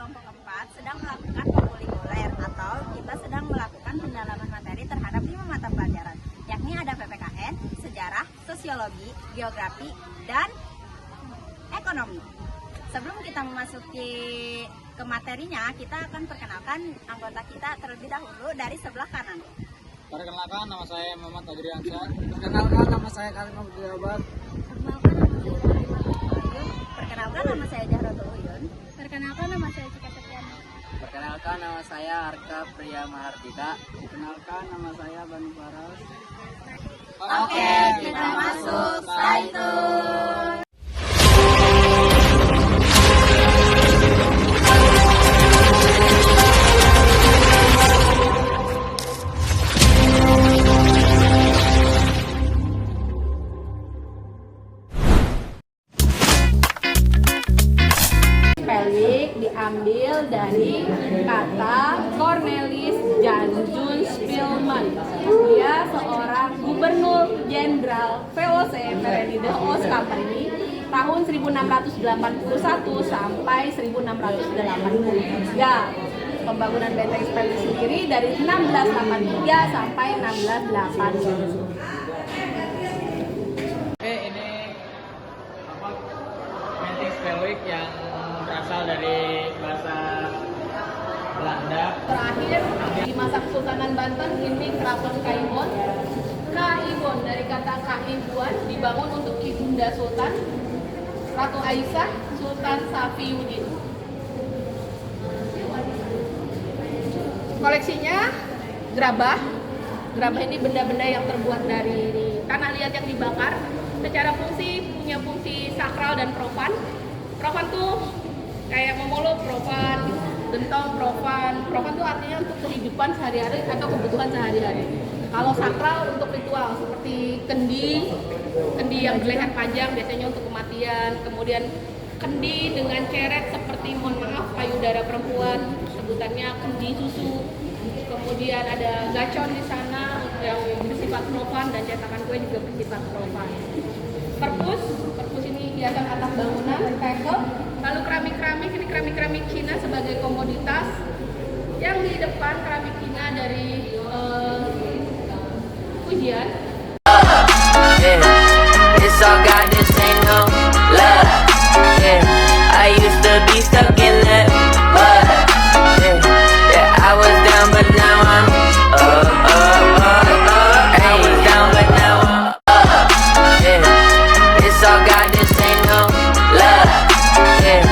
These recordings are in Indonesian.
kelompok 4 sedang melakukan populer atau kita sedang melakukan pendalaman materi terhadap 5 mata pelajaran, yakni ada PPKN, sejarah, sosiologi, geografi, dan ekonomi. Sebelum kita memasuki ke materinya, kita akan perkenalkan anggota kita terlebih dahulu dari sebelah kanan. Perkenalkan, nama saya Muhammad Adriansyah. Perkenalkan, nama saya Karim Abdul Jabbar. Perkenalkan, nama saya Jahratul Uyun. Perkenalkan, nama saya Cika Septiana. Perkenalkan, nama saya Arka Priya Mahardika. Perkenalkan, nama saya Banu Faras. Oke, kita masuk slide itu. Spelling diambil dari kata Cornelis Janjun Spilman. Dia seorang gubernur jenderal VOC Verenigde Oost Company tahun 1681 sampai 1683. Pembangunan benteng Spelling sendiri dari 1683 sampai 1680. Ini benteng Spelling yang berasal dari bahasa Belanda. Terakhir di masa Kesultanan Banten ini Keraton Kaibon. Kaibon dari kata Kaibuan dibangun untuk Ibunda Sultan Ratu Aisyah Sultan Safiuddin. Koleksinya gerabah. Gerabah ini benda-benda yang terbuat dari tanah liat yang dibakar. Secara fungsi punya fungsi sakral dan profan. Profan tuh kayak memolo profan, gentong profan. Profan tuh artinya untuk kehidupan sehari-hari atau kebutuhan sehari-hari. Kalau sakral untuk ritual seperti kendi yang berleher panjang biasanya untuk kematian. Kemudian kendi dengan ceret seperti mohon maaf payudara perempuan, sebutannya kendi susu. Kemudian ada gacon di sana yang bersifat profan dan cetakan kue juga bersifat profan. Perpus ini hiasan atap bangunan, tekel. Lalu keramik ini keramik Cina sebagai komoditas. Yang di depan keramik Cina dari Fujian. It's all got this ain't no love. Yeah, I used to be stuck in that mud. Yeah, I was down but now I'm up. I was down but now I'm up. Yeah, it's all got this ain't no love. Yeah,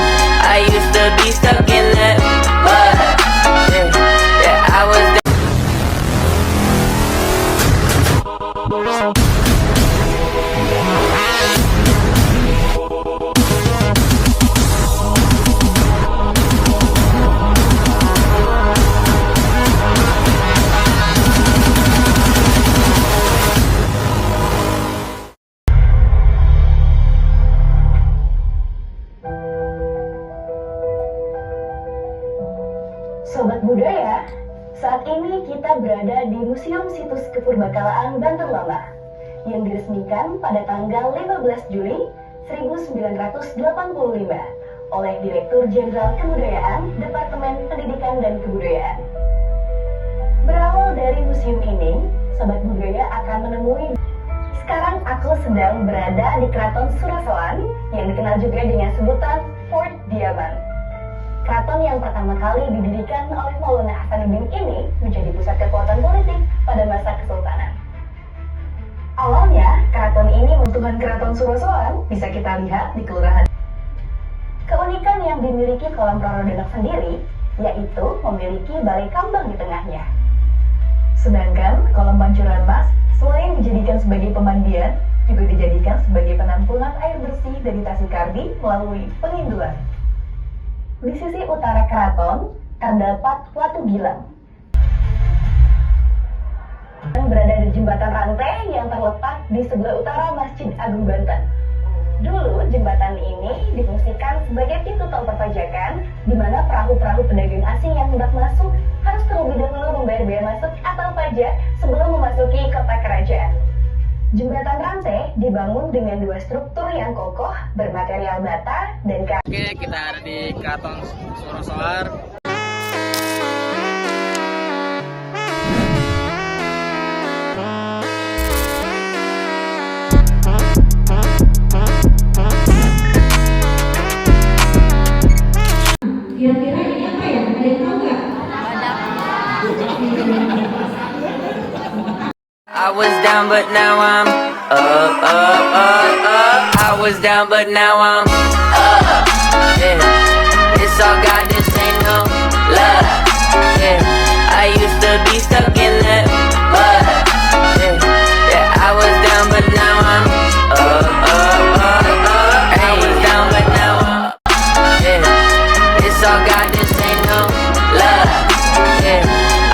I used to be stuck in that mud. Yeah, I was down. Sobat Budaya, saat ini kita berada di Museum Situs Kepurbakalaan Banten Lama yang diresmikan pada tanggal 15 Juli 1985 oleh Direktur Jenderal Kebudayaan Departemen Pendidikan dan Kebudayaan. Berawal dari museum ini, Sobat Budaya akan menemui. Sekarang aku sedang berada di Keraton Surasoan yang dikenal juga dengan sebutan Fort Diaman. Keraton yang pertama kali didirikan oleh Maulana Hasanuddin ini menjadi pusat kekuatan politik pada masa Kesultanan. Awalnya, keraton ini Tuhan Keraton Surasoan bisa kita lihat di kelurahan. Keunikan yang dimiliki kolam Rorodenak sendiri, yaitu memiliki balai kambang di tengahnya. Sedangkan kolam Pancuran Mas, selain dijadikan sebagai pemandian, juga dijadikan sebagai penampungan air bersih dari Tasikardi melalui penginduan. Di sisi utara keraton terdapat Watu Gilang yang berada di jembatan rantai yang terletak di sebelah utara Masjid Agung Banten. Dulu jembatan ini difungsikan sebagai pintu tol perpajakan, di mana perahu-perahu pedagang asing yang hendak masuk harus terlebih dahulu membayar bea masuk atau pajak sebelum memasuki kota kerajaan. Jembatan rantai dibangun dengan dua struktur yang kokoh bermaterial bata dan kayu. Oke, kita ada di Keraton Sorosoar. Kira-kira ini apa ya? Ada yang tahu nggak? I was down, but now I'm up, up, up, up. I was down, but now I'm up. Yeah, it's all God, this ain't no love. Yeah, I used to be stuck in that mud. Yeah, yeah, I was down, but now I'm up, up, up, up. I was down, but now I'm up. Yeah, it's all God, this ain't no love. Yeah,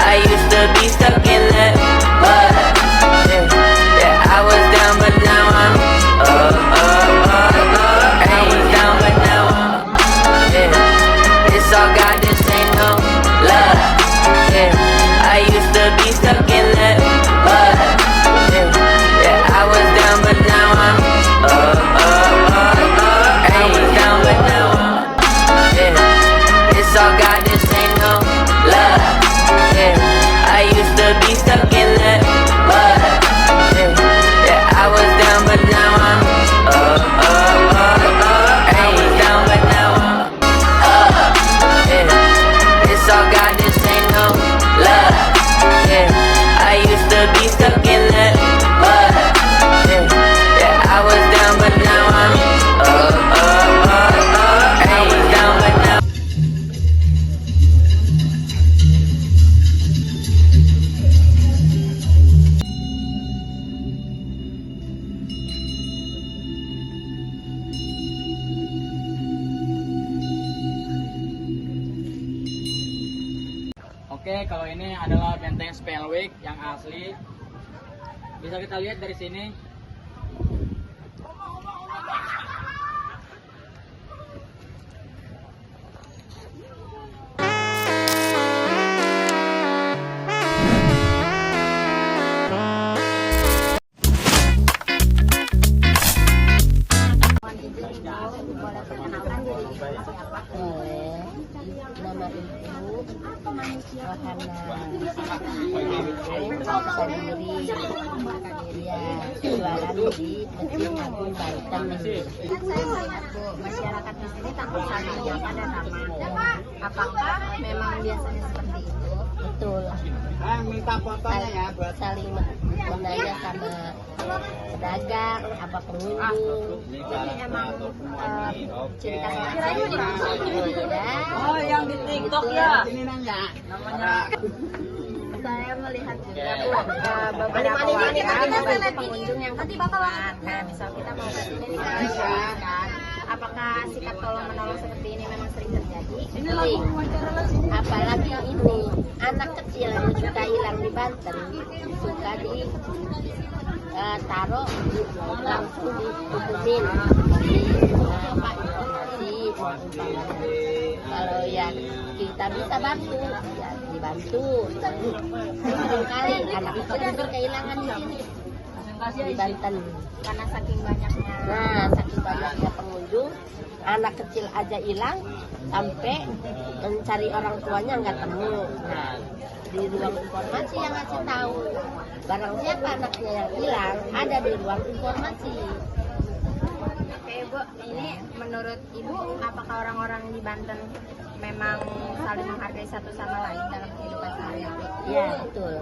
I used to be stuck in that mud. I was down, but now I'm up, up, up, up. I was down, but now I'm up. Yeah, it's all God, this ain't no love. Yeah, I used to be stuck in that mud. Yeah, yeah, I was down, but now I'm up, up, up, up. I was down, but now I'm up. Yeah, it's all God, this ain't no love. Yeah, I used to be stuck in that mud. I was down, but now I'm up, up, up, up. I was down, but now I'm up. Yeah, it's all God, this ain't no love. Yeah, I used to be stuck in that mud. Yeah, yeah, I was down, but now I'm up, up, up, up. I was down, but now. Oke, kalau ini adalah benteng Spellwick yang asli. Bisa kita lihat dari sini. Boleh perkenalkan diri siapa? Boleh. Nama ibu Rohana Kadiri. Ya, jualan di Masjid Agung Banten. Saya melihat Bu, masyarakat di sini takut saling menyapa dan ramah. Apakah memang biasanya seperti itu? Betul. Minta fotonya ya buat Saling menanya sama pedagang, apa pengunjung. Jadi emang ciri khas Oh, yang di TikTok ya. Ini nanya. Namanya. saya melihat juga Bu, beberapa warga pengunjung yang kebingungan. Nah, misal kita mau ke sini kan, apakah sikap tolong menolong seperti ini memang sering terjadi? Apalagi ini anak kecil yang suka hilang di Banten suka di taruh langsung ditutumin kalau yang kita bisa bantu ya dibantu. Kali anak kecil hampir kehilangan di sini di Banten Karena saking banyaknya. Nah, saking banyaknya pengunjung, anak kecil aja hilang, sampai mencari orang tuanya nggak temu. Nah, di ruang informasi yang ngasih tahu, barang siapa anaknya yang hilang, ada di ruang informasi. Oke Bu, ini menurut Ibu, apakah orang-orang di Banten memang saling menghargai satu sama lain dalam kehidupan sehari-hari? Ya, betul.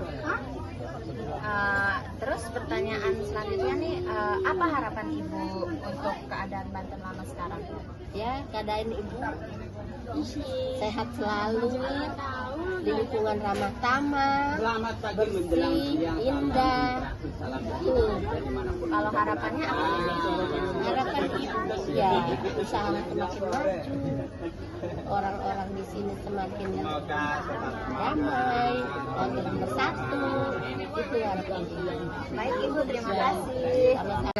Terus pertanyaan selanjutnya nih, apa harapan Ibu untuk keadaan Banten lama sekarang? Ya, keadaan ibu sehat selalu, di lingkungan ramah tamah, bersih, indah. Kalau harapannya apa? Harapan ibu ya usaha semakin maju, orang-orang di sini semakin damai, semakin bersatu. Itu harapan ibu. Baik Ibu, terima kasih. Sama-sama.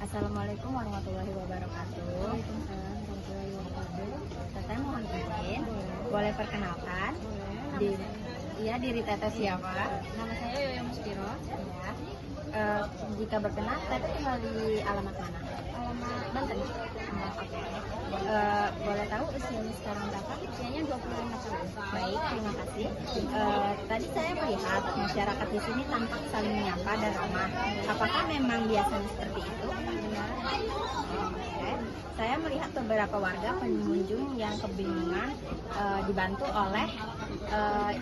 Assalamualaikum warahmatullahi wabarakatuh. Waalaikumsalam warahmatullahi wabarakatuh. Teteh mohon izin, boleh perkenalkan? Diri Teteh siapa? Nama saya Yoyo Muskiro. Ya. Jika berkenan, Teteh tinggal di alamat mana? Alamat Banten. Oke. Boleh tahu usianya sekarang berapa? Usianya 25 tahun. Baik, terima kasih. Tadi saya melihat masyarakat di sini tampak saling menyapa dan ramah. Apakah memang biasanya seperti itu? Oke. Saya melihat beberapa warga pengunjung yang kebingungan dibantu oleh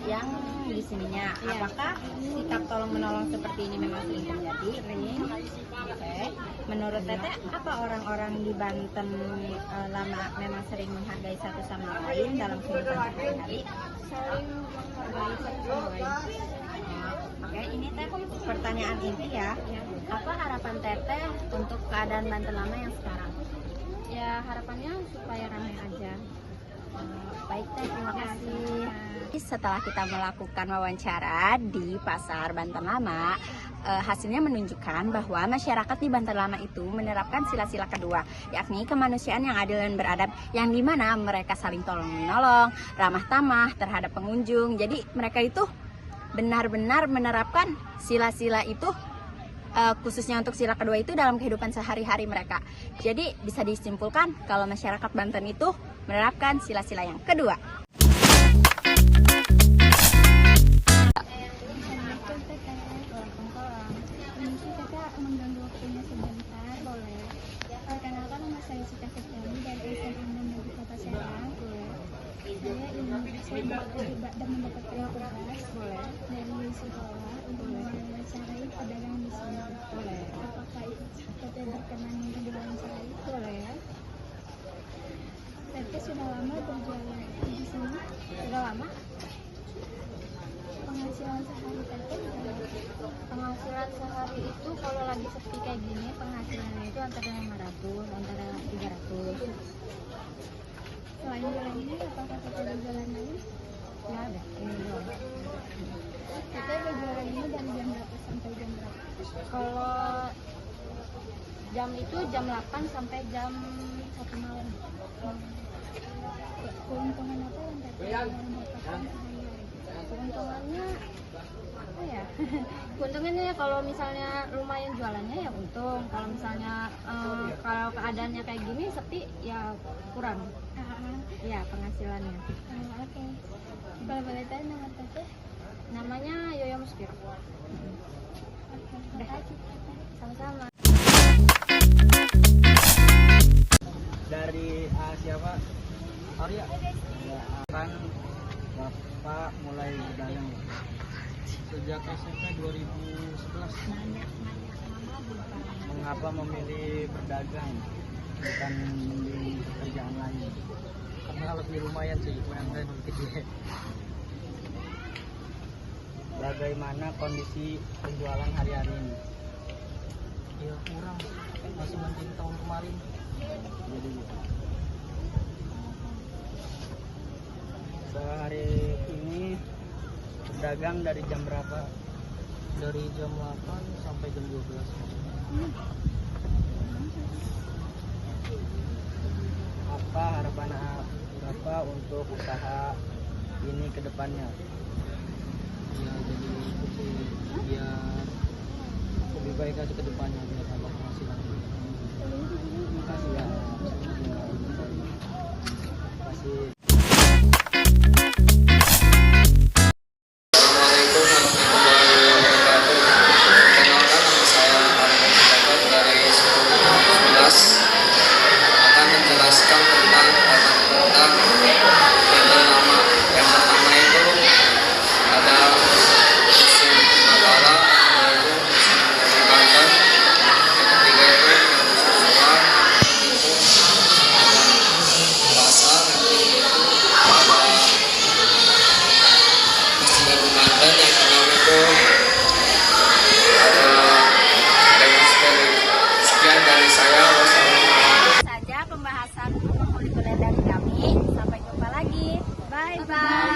yang di sininya. Apakah sikap tolong menolong seperti ini memang sering terjadi? Oke. Menurut Teteh, apa orang-orang di Banten Lama memang sering menghargai satu sama lain dalam kehidupan sehari-hari? Saling menghargai satu sama lain. Oke, ini Teh pertanyaan inti ya. Apa harapan Teteh untuk keadaan Banten Lama yang sekarang? Ya, harapannya supaya ramai aja. Baik Teh, terima kasih. Setelah kita melakukan wawancara di Pasar Banten Lama, hasilnya menunjukkan bahwa masyarakat di Banten Lama itu menerapkan sila-sila kedua, yakni kemanusiaan yang adil dan beradab, yang dimana mereka saling tolong-menolong, ramah tamah terhadap pengunjung. Jadi mereka itu benar-benar menerapkan sila-sila itu, khususnya untuk sila kedua itu dalam kehidupan sehari-hari mereka. Jadi bisa disimpulkan kalau masyarakat Banten itu menerapkan sila-sila yang kedua. Mengganggu waktunya sebentar, boleh. Perkenalkan, nama saya Sita Setiani dari SMA Negeri Kota Serang. Saya ingin dan mendapatkan tugas dari sekolah untuk mewawancarai pedagang di sini. Apakah Teteh berkenan untuk diwawancarai? Boleh. Teteh sudah lama berjualan di sini? Sudah lama? Penghasilan sehari Teteh? Penghasilan sehari itu kalau lagi sepi kayak gini, penghasilannya itu antara 500, antara 300. Selain jualan ini, apakah Teteh ada jualan lain? Ya ada, ini doang. Teteh berjualan ini dari jam berapa sampai jam berapa? Kalau jam itu jam 8 sampai jam 1 malam. Keuntungan apa yang Teteh dapatkan sehari-hari? Keuntungannya apa ya? Keuntungannya kalau misalnya lumayan jualannya ya untung. Kalau misalnya kalau keadaannya kayak gini sepi ya kurang. Ya penghasilannya. Oke. Kalau boleh tahu nama Teteh? Namanya Yoyo Muskiro. Udah. Sama-sama. Dari siapa? Arya. Kan Bapak mulai berdagang sejak SMP 2011. Mengapa memilih berdagang bukan di pekerjaan lain? Karena lebih lumayan sih, lumayan sedikit. Bagaimana kondisi penjualan hari-hari ini? Ya kurang, masih mending tahun kemarin. Jadi sehari ini berdagang dari jam berapa? Dari jam 8 sampai jam 12. Apa harapan Bapak untuk usaha ini ke depannya? Ya jadi biar lebih baik aja ke depannya, biar tambah penghasilan. Terima kasih ya. Terima kasih. Saja pembahasan kurikuler dari kami. Sampai jumpa lagi. Bye bye.